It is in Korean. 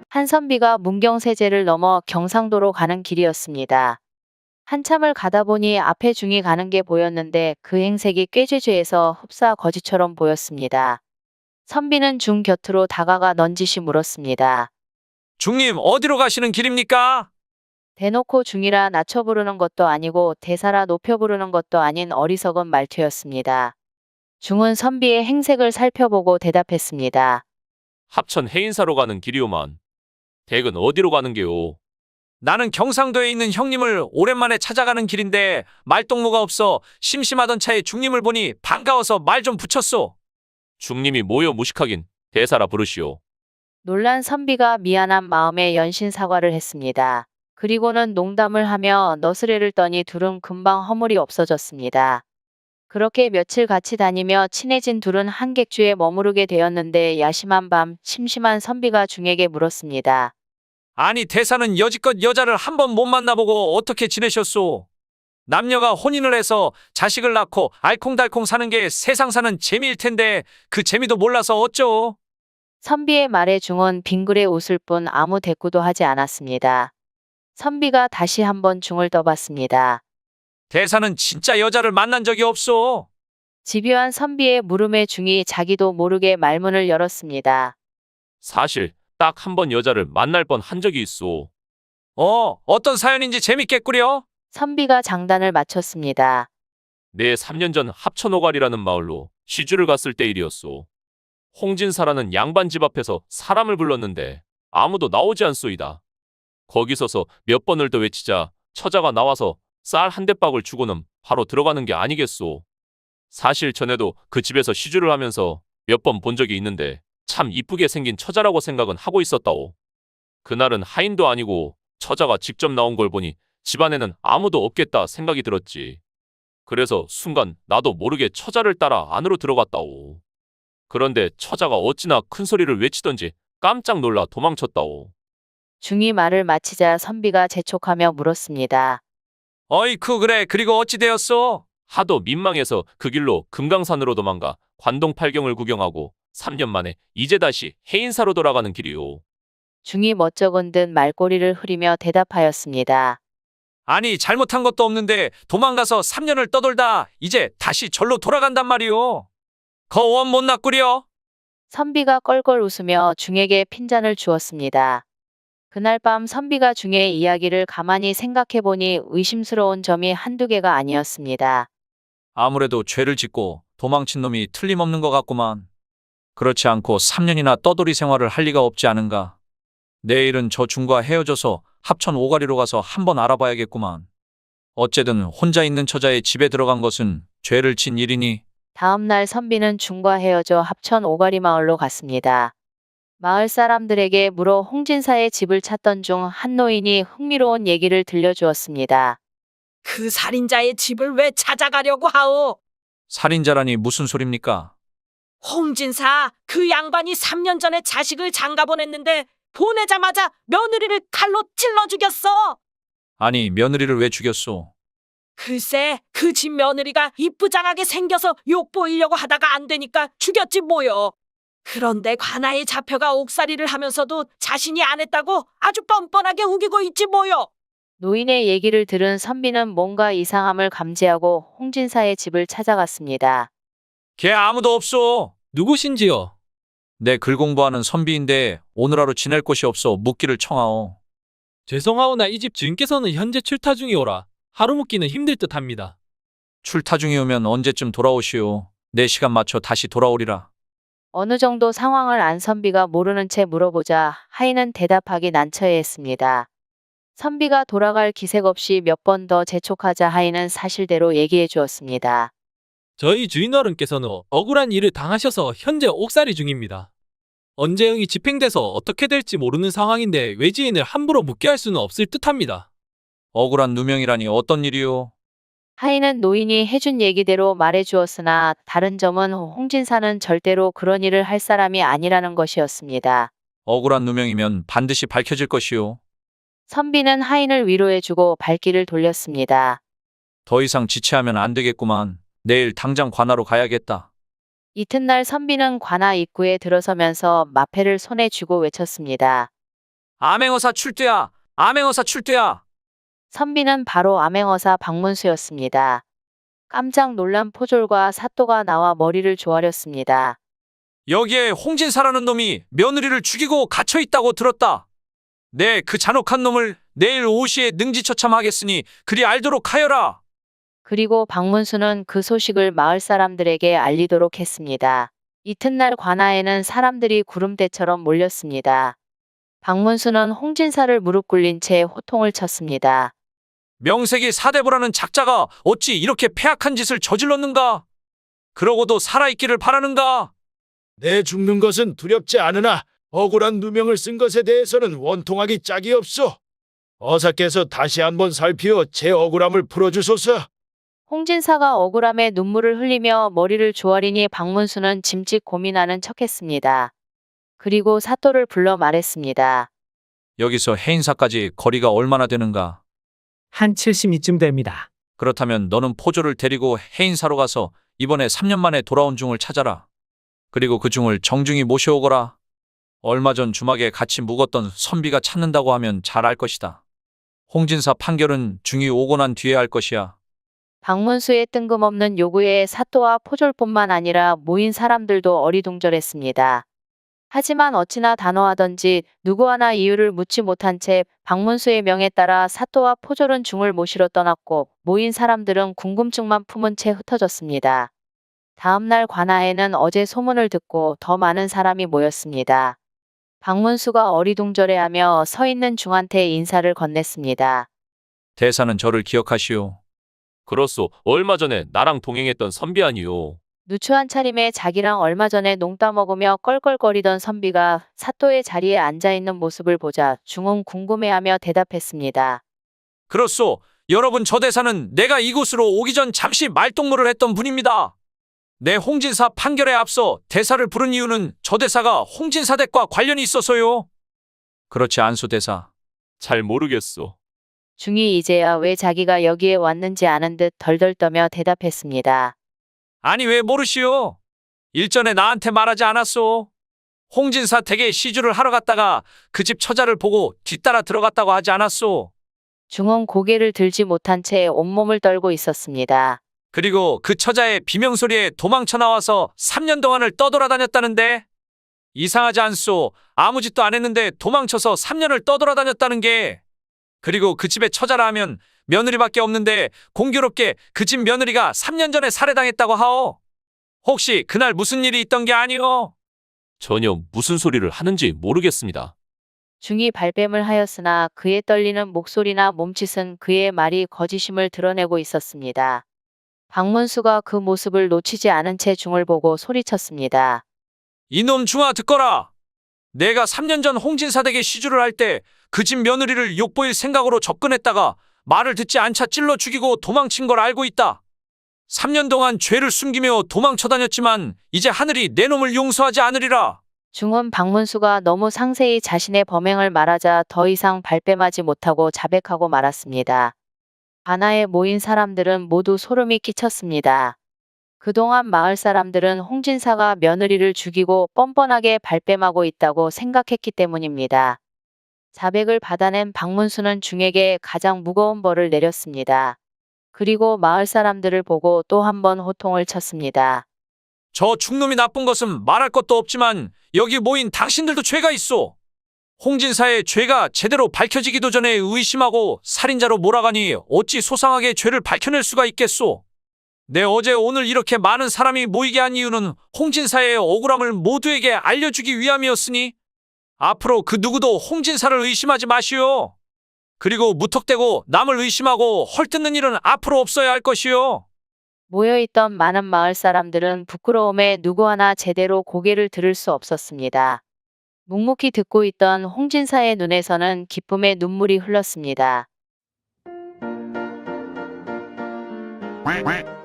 한선비가 문경세제를 넘어 경상도로 가는 길이었습니다. 한참을 가다 보니 앞에 중이 가는 게 보였는데 그 행색이 꾀죄죄해서 흡사 거지처럼 보였습니다. 선비는 중 곁으로 다가가 넌지시 물었습니다. 중님, 어디로 가시는 길입니까? 대놓고 중이라 낮춰 부르는 것도 아니고 대사라 높여 부르는 것도 아닌 어리석은 말투였습니다. 중은 선비의 행색을 살펴보고 대답했습니다. 합천 해인사로 가는 길이오만. 댁은 어디로 가는 게요? 나는 경상도에 있는 형님을 오랜만에 찾아가는 길인데 말동무가 없어 심심하던 차에 중님을 보니 반가워서 말 좀 붙였소. 중님이 모여 무식하긴 대사라 부르시오. 놀란 선비가 미안한 마음에 연신 사과를 했습니다. 그리고는 농담을 하며 너스레를 떠니 둘은 금방 허물이 없어졌습니다. 그렇게 며칠 같이 다니며 친해진 둘은 한 객주에 머무르게 되었는데 야심한 밤 심심한 선비가 중에게 물었습니다. 아니 대사는 여지껏 여자를 한 번 못 만나보고 어떻게 지내셨소? 남녀가 혼인을 해서 자식을 낳고 알콩달콩 사는 게 세상 사는 재미일 텐데 그 재미도 몰라서 어쩌? 선비의 말에 중은 빙그레 웃을 뿐 아무 대꾸도 하지 않았습니다. 선비가 다시 한번 중을 떠봤습니다. 대사는 진짜 여자를 만난 적이 없소. 집요한 선비의 물음에 중이 자기도 모르게 말문을 열었습니다. 사실 딱 한 번 여자를 만날 뻔 한 적이 있소. 어떤 사연인지 재밌겠구려. 선비가 장단을 마쳤습니다. 내 3년 전 합천오갈이라는 마을로 시주를 갔을 때 일이었소. 홍진사라는 양반 집 앞에서 사람을 불렀는데 아무도 나오지 않소이다. 거기 서서 몇 번을 더 외치자 처자가 나와서 쌀 한 대박을 주고는 바로 들어가는 게 아니겠소. 사실 전에도 그 집에서 시주를 하면서 몇 번 본 적이 있는데 참 이쁘게 생긴 처자라고 생각은 하고 있었다오. 그날은 하인도 아니고 처자가 직접 나온 걸 보니 집안에는 아무도 없겠다 생각이 들었지. 그래서 순간 나도 모르게 처자를 따라 안으로 들어갔다오. 그런데 처자가 어찌나 큰 소리를 외치던지 깜짝 놀라 도망쳤다오. 중이 말을 마치자 선비가 재촉하며 물었습니다. 어이쿠 그래 그리고 어찌 되었소? 하도 민망해서 그 길로 금강산으로 도망가 관동 팔경을 구경하고 3년 만에 이제 다시 해인사로 돌아가는 길이요. 중이 멋쩍은 듯 말꼬리를 흐리며 대답하였습니다. 아니 잘못한 것도 없는데 도망가서 3년을 떠돌다 이제 다시 절로 돌아간단 말이오. 거원 못 났구려. 선비가 껄껄 웃으며 중에게 핀잔을 주었습니다. 그날 밤 선비가 중의 이야기를 가만히 생각해보니 의심스러운 점이 한두 개가 아니었습니다. 아무래도 죄를 짓고 도망친 놈이 틀림없는 것 같구만. 그렇지 않고 3년이나 떠돌이 생활을 할 리가 없지 않은가. 내일은 저 중과 헤어져서 합천 오가리로 가서 한번 알아봐야겠구만. 어쨌든 혼자 있는 처자의 집에 들어간 것은 죄를 진 일이니. 다음 날 선비는 중과 헤어져 합천 오가리 마을로 갔습니다. 마을 사람들에게 물어 홍진사의 집을 찾던 중 한 노인이 흥미로운 얘기를 들려주었습니다. 그 살인자의 집을 왜 찾아가려고 하오? 살인자라니 무슨 소립니까? 홍진사, 그 양반이 3년 전에 자식을 장가 보냈는데 보내자마자 며느리를 칼로 찔러 죽였어. 아니 며느리를 왜 죽였소? 글쎄, 그 집 며느리가 이쁘장하게 생겨서 욕보이려고 하다가 안 되니까 죽였지 뭐요. 그런데 관아에 잡혀가 옥살이를 하면서도 자신이 안 했다고 아주 뻔뻔하게 우기고 있지 뭐요. 노인의 얘기를 들은 선비는 뭔가 이상함을 감지하고 홍진사의 집을 찾아갔습니다. 걔 아무도 없소. 누구신지요? 내 글 공부하는 선비인데 오늘 하루 지낼 곳이 없어 묵기를 청하오. 죄송하오나 이 집 주인께서는 현재 출타 중이오라. 하루 묵기는 힘들 듯합니다. 출타 중이오면 언제쯤 돌아오시오. 내 시간 맞춰 다시 돌아오리라. 어느 정도 상황을 안 선비가 모르는 채 물어보자 하인은 대답하기 난처해했습니다. 선비가 돌아갈 기색 없이 몇 번 더 재촉하자 하인은 사실대로 얘기해 주었습니다. 저희 주인어른께서는 억울한 일을 당하셔서 현재 옥살이 중입니다. 언제응이 집행돼서 어떻게 될지 모르는 상황인데 외지인을 함부로 묵게 할 수는 없을 듯합니다. 억울한 누명이라니 어떤 일이오? 하인은 노인이 해준 얘기대로 말해 주었으나 다른 점은 홍진사는 절대로 그런 일을 할 사람이 아니라는 것이었습니다. 억울한 누명이면 반드시 밝혀질 것이오. 선비는 하인을 위로해주고 발길을 돌렸습니다. 더 이상 지체하면 안 되겠구만. 내일 당장 관하로 가야겠다. 이튿날 선비는 관아 입구에 들어서면서 마패를 손에 쥐고 외쳤습니다. 암행어사 출두야! 암행어사 출두야! 선비는 바로 암행어사 박문수였습니다. 깜짝 놀란 포졸과 사또가 나와 머리를 조아렸습니다. 여기에 홍진사라는 놈이 며느리를 죽이고 갇혀 있다고 들었다. 네, 그 잔혹한 놈을 내일 오후 시에 능지처참하겠으니 그리 알도록 하여라. 그리고 박문수는 그 소식을 마을 사람들에게 알리도록 했습니다. 이튿날 관아에는 사람들이 구름대처럼 몰렸습니다. 박문수는 홍진사를 무릎 꿇린 채 호통을 쳤습니다. 명색이 사대부라는 작자가 어찌 이렇게 폐악한 짓을 저질렀는가? 그러고도 살아있기를 바라는가? 내 죽는 것은 두렵지 않으나 억울한 누명을 쓴 것에 대해서는 원통하기 짝이 없소. 어사께서 다시 한번 살피어 제 억울함을 풀어주소서. 홍진사가 억울함에 눈물을 흘리며 머리를 조아리니 박문수는 짐짓 고민하는 척했습니다. 그리고 사또를 불러 말했습니다. 여기서 해인사까지 거리가 얼마나 되는가? 한 70리쯤 됩니다. 그렇다면 너는 포조를 데리고 해인사로 가서 이번에 3년 만에 돌아온 중을 찾아라. 그리고 그 중을 정중히 모셔오거라. 얼마 전 주막에 같이 묵었던 선비가 찾는다고 하면 잘 알 것이다. 홍진사 판결은 중이 오고 난 뒤에 할 것이야. 박문수의 뜬금없는 요구에 사또와 포졸뿐만 아니라 모인 사람들도 어리둥절했습니다. 하지만 어찌나 단호하던지 누구 하나 이유를 묻지 못한 채 박문수의 명에 따라 사또와 포졸은 중을 모시러 떠났고 모인 사람들은 궁금증만 품은 채 흩어졌습니다. 다음날 관아에는 어제 소문을 듣고 더 많은 사람이 모였습니다. 박문수가 어리둥절해하며 서 있는 중한테 인사를 건넸습니다. 대사는 저를 기억하시오. 그렇소. 얼마 전에 나랑 동행했던 선비 아니요. 누추한 차림에 자기랑 얼마 전에 농따 먹으며 껄껄거리던 선비가 사또의 자리에 앉아있는 모습을 보자 중은 궁금해하며 대답했습니다. 그렇소. 여러분, 저 대사는 내가 이곳으로 오기 전 잠시 말동무를 했던 분입니다. 내 홍진사 판결에 앞서 대사를 부른 이유는 저 대사가 홍진사 댁과 관련이 있어서요. 그렇지 않소, 대사. 잘 모르겠소. 중이 이제야 왜 자기가 여기에 왔는지 아는 듯 덜덜 떠며 대답했습니다. 아니, 왜 모르시오? 일전에 나한테 말하지 않았소? 홍진사 댁에 시주를 하러 갔다가 그 집 처자를 보고 뒤따라 들어갔다고 하지 않았소? 중은 고개를 들지 못한 채 온몸을 떨고 있었습니다. 그리고 그 처자의 비명소리에 도망쳐 나와서 3년 동안을 떠돌아다녔다는데? 이상하지 않소? 아무 짓도 안 했는데 도망쳐서 3년을 떠돌아다녔다는 게. 그리고 그 집의 처자라 하면 며느리밖에 없는데 공교롭게 그 집 며느리가 3년 전에 살해당했다고 하오. 혹시 그날 무슨 일이 있던 게 아니오? 전혀 무슨 소리를 하는지 모르겠습니다. 중이 발뺌을 하였으나 그의 떨리는 목소리나 몸짓은 그의 말이 거짓임을 드러내고 있었습니다. 박문수가 그 모습을 놓치지 않은 채 중을 보고 소리쳤습니다. 이놈 중아, 듣거라. 내가 3년 전 홍진사 댁에 시주를 할 때 그 집 며느리를 욕보일 생각으로 접근했다가 말을 듣지 않자 찔러 죽이고 도망친 걸 알고 있다. 3년 동안 죄를 숨기며 도망쳐 다녔지만 이제 하늘이 내 놈을 용서하지 않으리라. 중은 박문수가 너무 상세히 자신의 범행을 말하자 더 이상 발뺌하지 못하고 자백하고 말았습니다. 관아에 모인 사람들은 모두 소름이 끼쳤습니다. 그동안 마을 사람들은 홍진사가 며느리를 죽이고 뻔뻔하게 발뺌하고 있다고 생각했기 때문입니다. 자백을 받아낸 박문수는 중에게 가장 무거운 벌을 내렸습니다. 그리고 마을 사람들을 보고 또 한 번 호통을 쳤습니다. 저 중놈이 나쁜 것은 말할 것도 없지만 여기 모인 당신들도 죄가 있소. 홍진사의 죄가 제대로 밝혀지기도 전에 의심하고 살인자로 몰아가니 어찌 소상하게 죄를 밝혀낼 수가 있겠소. 내 어제 오늘 이렇게 많은 사람이 모이게 한 이유는 홍진사의 억울함을 모두에게 알려주기 위함이었으니 앞으로 그 누구도 홍진사를 의심하지 마시오. 그리고 무턱대고 남을 의심하고 헐뜯는 일은 앞으로 없어야 할 것이오. 모여있던 많은 마을 사람들은 부끄러움에 누구 하나 제대로 고개를 들을 수 없었습니다. 묵묵히 듣고 있던 홍진사의 눈에서는 기쁨의 눈물이 흘렀습니다. quack, quack.